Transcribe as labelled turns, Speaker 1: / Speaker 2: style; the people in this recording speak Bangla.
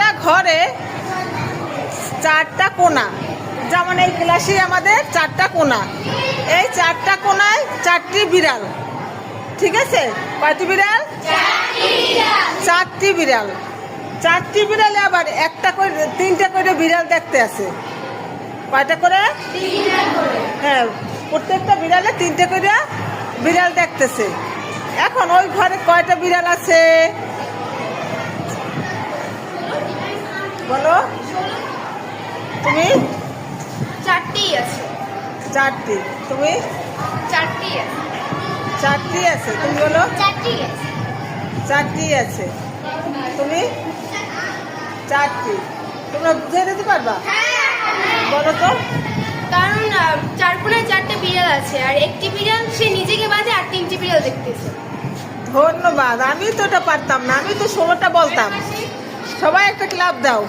Speaker 1: একটা ঘরে চারটা কোণা, যেমন এই ক্লাসে আমাদের চারটা কোণা, এই চারটা কোণায় চারটি বিড়াল। ঠিক আছে, কয়টি বিড়াল? চারটি বিড়াল। চারটি বিড়ালে আবার একটা করে তিনটা করে বিড়াল দেখতে আছে। কয়টা করে? হ্যাঁ, প্রত্যেকটা বিড়ালে তিনটে করে বিড়াল দেখতেছে। এখন ওই ঘরে কয়টা বিড়াল আছে বলো? তুমি?
Speaker 2: চারটি আছে।
Speaker 1: চারটি। তুমি?
Speaker 2: চারটি আছে।
Speaker 1: চারটি আছে। তুমি বলো?
Speaker 2: চারটি আছে।
Speaker 1: চারটি আছে। তুমি? চারটি। তোমরা বুঝিয়ে দিতে পারবা? বলো তো।
Speaker 2: কারণ চার কোণায় চারটে বিড়াল আছে, আর একটি বিড়াল সে নিজেকে বাঁধে আর তিনটি বিড়াল দেখতেছে।
Speaker 1: ধন্যবাদ। আমি তো এটা পারতাম না, আমি তো 16টা বলতাম। সবাই একটা ক্লাব দাও।